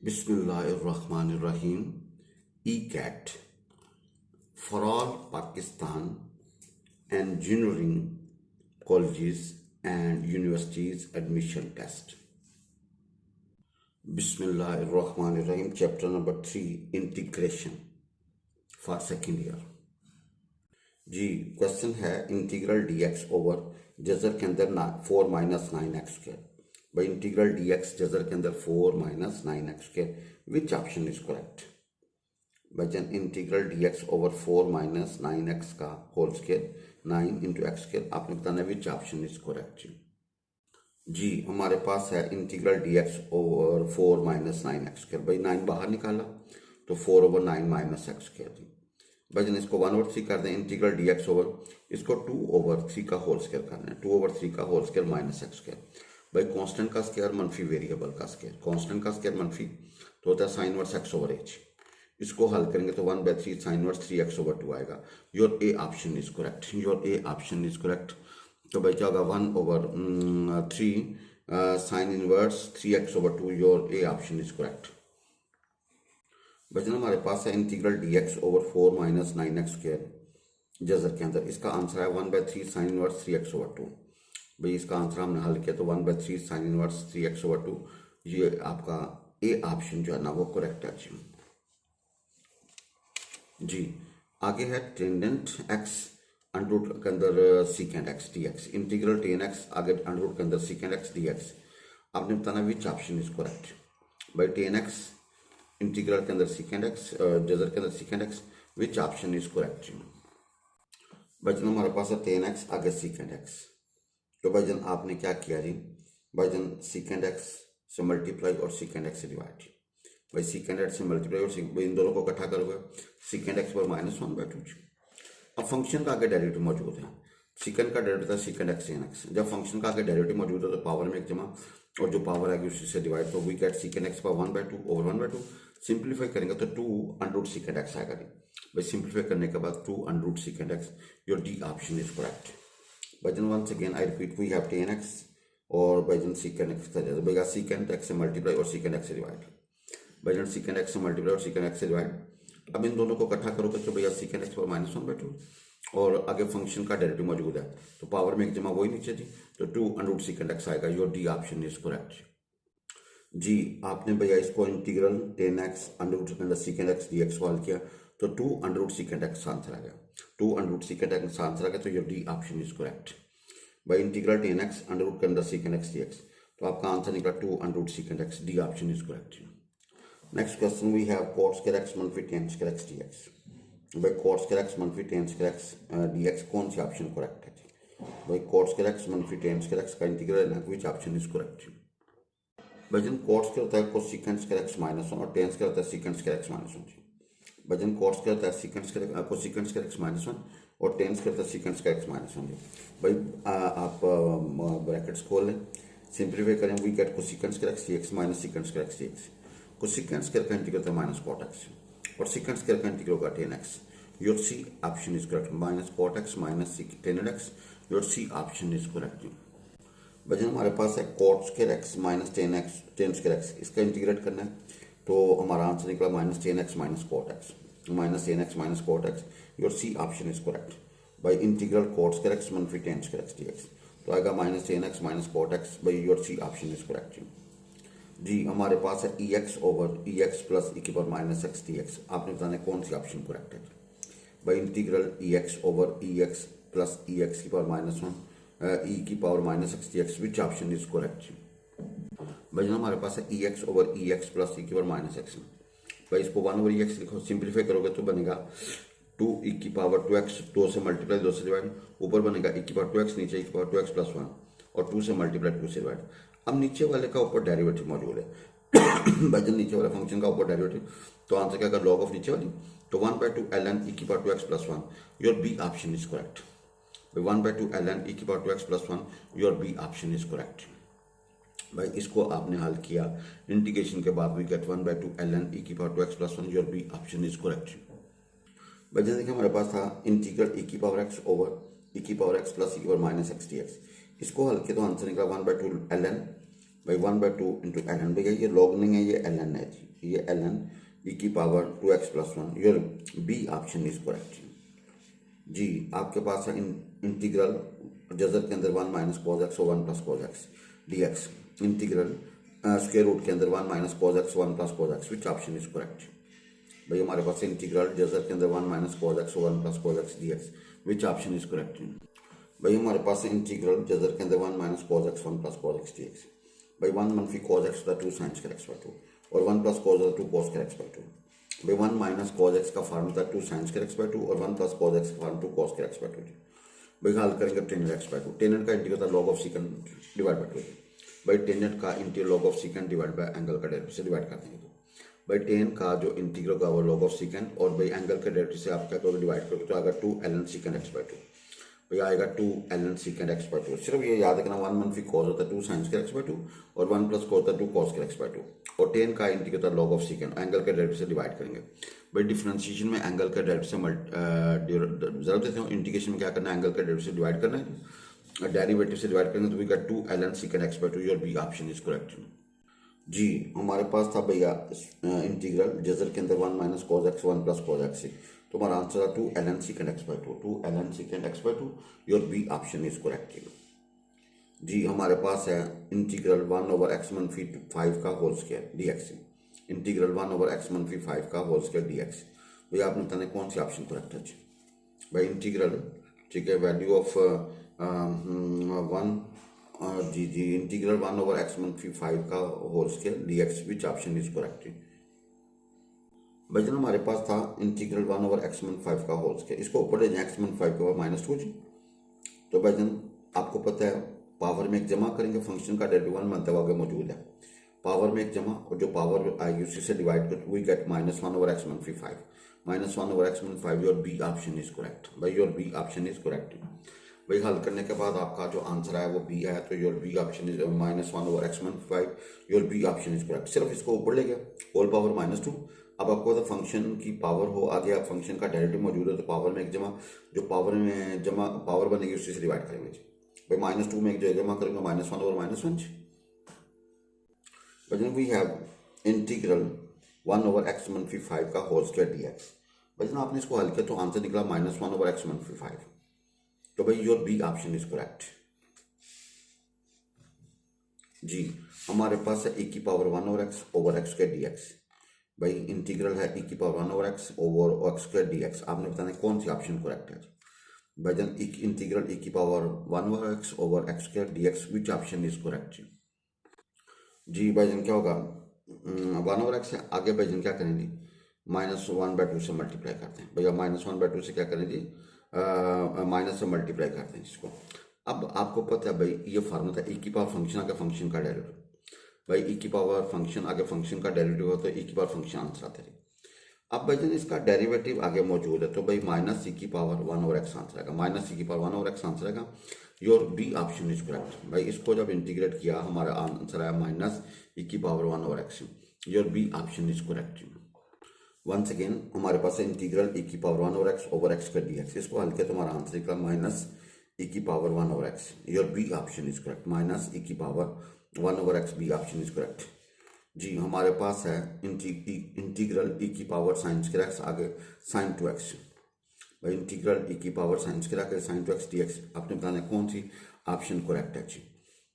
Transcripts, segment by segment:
बिस्मिल्लाहिर्रहमानिर्रहीम E-CAT for all Pakistan engineering colleges and universities admission test. Bismillahirrahmanirrahim. Chapter number 3 integration for second year. जी question है integral dx over जजर के अंदर 4 minus 9x square भाई integral dx जजर के अंदर 4 minus 9x square which option is correct भाईजान integral dx over 4 minus 9x का whole square 9 into x square आपने बताना विच ऑप्शन इज करेक्ट जी हमारे पास है integral dx over 4 minus 9x square भाई 9 बाहर निकाला तो 4 ओवर 9 माइनस एक्स स्क्वायर भाईजान इसको 1/3 कर दें इंटीग्रल dx ओवर इसको 2/3 का होल स्क्वायर करना है 2/3 का whole square minus X square भाई कांस्टेंट का स्क्वायर मनफी वेरिएबल का स्क्वायर कांस्टेंट का स्क्वायर मनफी तो होता है sine inverse x over h इसको हल करेंगे तो 1/3 साइन इनवर्स 3x ओवर 2 आएगा your A option is correct your A option is correct तो भाई क्या होगा 1/3 sine inverse 3x over 2 your A option is correct बचना हमारे पास है integral dx over 4 minus 9x square Jhajjar के अंदर इसका आंसर है 1/3 साइन इनवर्स 3x ओवर 2 भाई इसका आंसर हमने हल किया तो 1/3 साइन इनवर्स 3x ओवर 2 ये आपका ए ऑप्शन जो है ना वो करेक्ट है जी आगे है टेंडेंट x अंडर के अंदर सीकेंड x dx integral tan x आगे अंडर के अंदर सीकेंड x dx आपने बताना विच ऑप्शन इज करेक्ट भाई टेन x इंटीग्रल के अंदर सीकेंड x जजर के अंदर सीकेंड x which option is correct भाईजान हमारे पास है टेन x आगे सीकेंड x तो भाईजान आपने क्या किया जी भाईजान सीकेंड x से मल्टीप्लाई और सीकेंड x से डिवाइड भाई सीकेंड x से मल्टीप्लाई और इन दोनों को इकट्ठा करोगे सीकेंड x पर -1/2 अब फंक्शन का आगे डेरिवेटिव मौजूद है सीकेंड का डेरिवेटिव था सीकेंड x sin x जब फंक्शन का आगे डेरिवेटिव मौजूद है तो पावर में एक जमा और जो पावर आएगी उसी से डिवाइड तो वी गेट सीकेंड x पर 1/2 ओवर 1/2 सिंप्लीफाई करेंगे तो 2 अंडर सीकेंड x आएगा जी भाई सिंप्लीफाई करने के बाद 2 under secant x your D option is correct भाईजान once again I repeat we have tan x और भाईजान सीकेंड x का जैसे भाई सीकेंड x से मल्टीप्लाई और सीकेंड x से डिवाइड भाईजान सीकेंड x से मल्टीप्लाई और सीकेंड x से डिवाइड अब इन दोनों को इकट्ठा करोगे तो भैया सीकेंड x पर -1/2 और आगे फंक्शन का डेरिवेटिव मौजूद है तो पावर में एक जमा वही नीचे थी तो 2 अंडर सीकेंड x आएगा your D option is correct जी आपने भैया इसको integral tan x under secant x dx solve किया तो 2 अंडर सीकेंड x आंसर आ गया 2 अंडर सीकेंड x आंसर आ गया तो your D option is correct by integral tan x under secant x dx तो आपका आंसर निकला 2 under secant x D option is correct next question we have cot square x मनफी tan square x dx भाई cot square x मनफी tan square x dx कौन सी option correct है भाई cot square x मनफी tan square x का integral है व्हिच ऑप्शन इज करेक्ट भाईजान cot square होता है cosecant square x -1 और tan square होता है secant square x -1 भाईजान cot square होता है secant square cosecant square x -1 और tan square होता है secant square x -1 भाई आप ब्रैकेट्स खोल लें सिंप्लीफाई करें we get cosecant square x dx minus secant square x dx cosecant square का इंटीग्रल होता है माइनस cot x और secant square का इंटीग्रल होगा tan x your C option is correct minus cot x minus tan x your C option is correct भाईजान हमारे पास है cot square x minus tan square x इसका इंटीग्रेट करना है तो हमारा आंसर निकला minus tan x minus cot x minus tan x minus cot x your C option is correct by integral cot square x मनफी tan square x dx तो आएगा minus tan x minus cot x by your C option is correct जी हमारे पास है ex over ex plus e की power minus x dx आपने बताना है कौन सी ऑप्शन करेक्ट है by integral ex over ex plus ex की पावर -1 e की power minus x dx which option is correct भाईजान हमारे पास है ex over ex plus e की पावर माइनस x भाई इसको 1 ओवर ex लिखो सिंप्लीफाई करोगे तो बनेगा 2 e की पावर 2x 2 से मल्टीप्लाई 2 से डिवाइड ऊपर बनेगा e की पावर 2x नीचे e की पावर 2x प्लस 1 और 2 से मल्टीप्लाई 2 से डिवाइड अब नीचे वाले का ऊपर डेरिवेटिव मौजूद है भाईजान नीचे वाले फंक्शन का ऊपर डेरिवेटिव तो आंसर क्या कर log ऑफ नीचे वाली तो 1/2 ln e की power 2x plus 1 your B option is correct 1/2 ln e की power 2x plus 1 your B option is correct भाई इसको आपने हल किया इंटीग्रेशन के बाद वी गेट 1/2 ln e की power 2x plus 1 your B option is correct भाई जैसे कि हमारे पास था इंटीग्रल e की पावर x ओवर e की पावर x प्लस e की पावर माइनस x dx इसको हल किया तो आंसर निकला 1/2 ln भाई 1/2 इंटू एल एन। भैया ये लॉग नहीं है, ये एल एन है जी, ये एल एन ई की power 2x+1। Your B option is correct जी। आपके पास है इंटीग्रल जजर के अंदर 1 माइनस कॉज एक्स और 1 plus cos X D X. Integral square root के अंदर 1 minus cos x 1 plus cos X, which option is correct. भाई हमारे पास इंटीग्रल जजर के अंदर 1 माइनस कॉज एक्स और 1 plus cos X D x, which option is correct. भाई हमारे पास इंटीग्रल जजर के अंदर 1 minus cos x 1 plus cos X D x. भाई 1 मनफी कॉज एक्स होता है 2 साइन स्क्वायर एक्स बाई 2 और 1 प्लस कॉज होता है 2 कॉस स्क्वायर एक्स बाई 2। भाई 1 माइनस कॉज एक्स का फॉर्म होता है 2 साइन स्क्वायर एक्स बाई 2 और 1 प्लस कॉज एक्स का form 2 cos square x by 2। भाई हल करेंगे टेनेट एक्स बाई 2। टेनेट का इंटीग्रल होता है लॉग ऑफ सीकेंड डिवाइड बाई 2। भाई टेनेट का integral log of सीकेंड divide by angle का डेरिवेटिव से डिवाइड कर देंगे। तो भाई टेन का जो इंटीग्रल का वो लॉग ऑफ सीकेंड और भाई एंगल के डेरिवेटिव से आप क्या करोगे डिवाइड करोगे तो आएगा 2 ln सीकेंड एक्स बाई 2। भैया आएगा 2 ln सीकेंड एक्स बाई 2। सिर्फ ये याद रखना 1 मनफी कॉस होता है 2 साइन स्क्वायर एक्स बाई 2 और 1 प्लस कॉस होता है 2 कॉस स्क्वायर एक्स बाई 2 और टेन का इंटीग्रल होता है लॉग ऑफ सीकेंड, एंगल के डेरिवेटिव से डिवाइड करेंगे। भाई डिफरेंशिएशन में एंगल के डेरिवेटिव से जरूरत देते हो, इंटीग्रेशन में क्या करना है एंगल के डेरिवेटिव से डिवाइड करना है, डेरिवेटिव से डिवाइड करेंगे तो we get 2 ln secant x by 2। Your B option is correct जी। हमारे पास था भैया इंटीग्रल जजर के अंदर 1 minus cos x 1 plus cos x. तो हमारा आंसर है 2 ln secant x by 2। 2 ln secant x by 2। Your B option is correct जी। हमारे पास है इंटीग्रल 1 ओवर एक्स मनफी 5 का whole square D X. Integral 1 over X मनफी 5 का होल स्क्वायर डी एक्स। भैया आपने बताना कौन सी ऑप्शन करेक्ट है जी। भाई इंटीग्रल ठीक है वैल्यू ऑफ 1 जी जी इंटीग्रल 1 ओवर एक्स मनफी 5 का whole square D x, which option is correct. भाई जन हमारे पास था इंटीग्रल 1 ओवर एक्स मन 5 का होल स्क्वायर, इसको ऊपर ले जाए एक्स मन 5 के ऊपर -2 जी। तो भाई जन आपको पता है पावर में एक जमा करेंगे, फंक्शन का डेरिवेटिव 1 बनता है आगे मौजूद है, पावर में एक जमा और जो पावर आएगी उसी से डिवाइड कर वी गेट -1 ओवर एक्स मनफी 5 -1 ओवर एक्स मन 5। Your B option is correct. भाई your B option is correct. भाई हल करने के बाद आपका जो आंसर है वो बी है, तो your B option is -1 over x मन 5। Your B option is correct. सिर्फ इसको ऊपर ले गया होल पावर -2। अब आपको तो फंक्शन की पावर हो आगे आप फंक्शन का डेरिवेटिव मौजूद है तो पावर में एक जमा, जो पावर में जमा पावर बनेगी उसी से डिवाइड करेंगे जी। भाई -2 में एक जगह जमा करेंगे -1 ओवर -1 जी। भाई we have integral 1 over X मनफी 5 का होल स्क्वायर डी एक्स। भाई आपने इसको हल किया तो आंसर निकला -1 ओवर एक्स मनफी 5। तो भाई your B option is correct जी। हमारे पास है e की power 1 over x square D x. भाई इंटीग्रल है e की power 1 over x square D x. आपने बताना कौन सी ऑप्शन करेक्ट है भाई जन इंटीग्रल e की power 1 over x square D x, which option is correct जी। भाई जन क्या होगा 1 ओवर एक्स है आगे भाई जन क्या करेंगे -1/2 से मल्टीप्लाई करते हैं। भैया -1/2 से क्या करें जी माइनस से मल्टीप्लाई करते हैं इसको। अब आपको पता है भाई ये फॉर्मूला था e की पावर फंक्शन आगे फंक्शन का डेरिवेटिव। भाई e की पावर फंक्शन आगे फंक्शन का डेरिवेटिव होता है e की पावर फंक्शन आंसर आता है। अब भाई जन इसका डेरिवेटिव आगे मौजूद है तो भाई -e की पावर 1 ओवर एक्स आंसर आएगा, -e की पावर 1 ओवर एक्स आंसर आएगा। Your B option is correct. भाई इसको जब इंटीग्रेट किया हमारा आंसर आया -e की power 1 over x. Your B option is correct. Once again हमारे पास है इंटीग्रल e की पावर 1 ओवर एक्स का dx। इसको हल किया तो हमारा आंसर निकला -e की power 1 over x. Your B option is correct. -e की power 1 over x, B option is correct जी। हमारे पास है इंटीग्रल e की पावर साइन स्क्वायर एक्स आगे sin 2x। भाई इंटीग्रल e की पावर साइन स्क्वायर आगे sin 2x dx। आपने बताना कौन सी ऑप्शन करेक्ट है जी।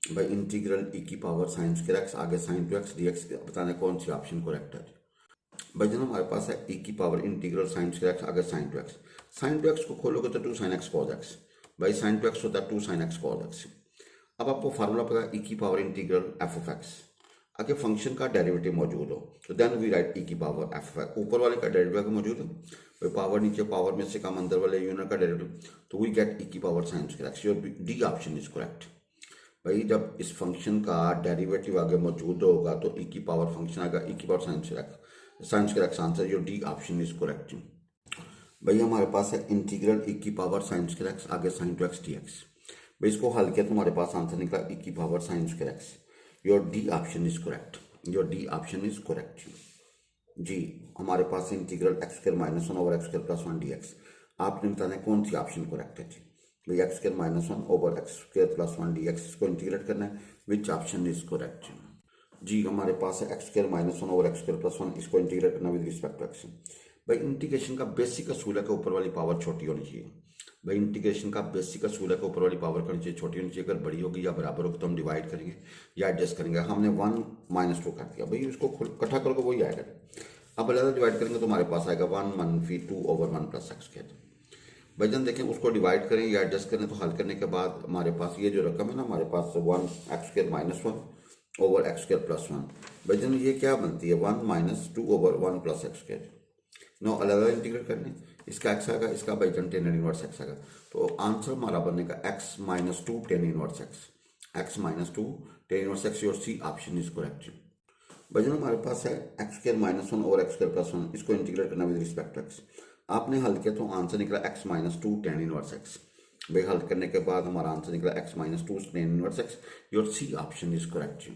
भाई इंटीग्रल e की पावर साइन स्क्वायर एक्स आगे sin 2x dx बताना कौन सी ऑप्शन करेक्ट है। भाई जन हमारे पास है e की power integral sign square x अगर sin 2x। sin 2x को खोलोगे तो 2 sin x cos x। भाई sin 2x होता है 2 sin x cos x। अब आपको फार्मूला पता है e की power integral f of x आगे फंक्शन का डेरिवेटिव मौजूद हो तो देन वी राइट e की पावर f of x। ऊपर वाले का डेरिवेटिव मौजूद है भाई पावर नीचे पावर में से कम अंदर वाले यूनिट का डेरिवेटिव तो वी गेट e की power sine square x। Your D option is correct. भाई जब इस फंक्शन का डेरिवेटिव आगे मौजूद होगा तो e की पावर फंक्शन आएगा e की power sine square x answer. Your D option is correct. भाई हमारे पास है इंटीग्रल e की पावर साइन स्क्वायर एक्स आगे sin 2x dx। भाई इसको हल किया तो हमारे पास आंसर निकला e की power sine square x. Your D option is correct. Your D option is correct जी। हमारे पास integral x² -1 over x² + 1 dx। आपने बताना कौन सी ऑप्शन करेक्ट है जी। भाई x square minus one over x square plus one d x, इसको इंटीग्रेट करना है। Which option is correct? जी हमारे पास है x square minus one over x square plus one, इसको इंटीग्रेट करना विद रिस्पेक्ट टू एक्स। भाई इंटीग्रेशन का बेसिक असूल है कि ऊपर वाली पावर छोटी होनी चाहिए। भाई इंटीग्रेशन का बेसिक असूल है कि ऊपर वाली पावर करनी चाहिए, छोटी होनी चाहिए। अगर बड़ी होगी या बराबर होगी तो हम डिवाइड करेंगे या एडजस्ट करेंगे। हमने 1 माइनस 2 कर दिया, भाई उसको इकट्ठा करोगे वही आएगा। अब अलग डिवाइड करेंगे तो हमारे पास आएगा 1 मनफी 2 ओवर 1 प्लस एक्स स्क्वायर। भाई जब देखें उसको डिवाइड करें या एडजस्ट करें तो हल करने के बाद हमारे पास ये जो रकम है ना, हमारे पास 1 X square minus 1 over x square plus 1। भाई जन ये क्या बनती है 1 minus 2 over 1 plus X square. No अलग अलग इंटीग्रेट करने, इसका एक्स आएगा, इसका भाई जन टेन इनवर्स एक्स आएगा। तो आंसर हमारा बनेगा x minus 2 tan inverse x, x minus 2 tan inverse x. और सी ऑप्शन इज करेक्ट। भाई हमारे पास है x square minus 1 over x square plus 1, इसको इंटीग्रेट करना विद रिस्पेक्ट टू एक्स। आपने हल किया तो आंसर निकला X minus 2 tan inverse X. भाई हल करने के बाद हमारा आंसर निकला X minus 2 tan inverse X. Your C option is correct.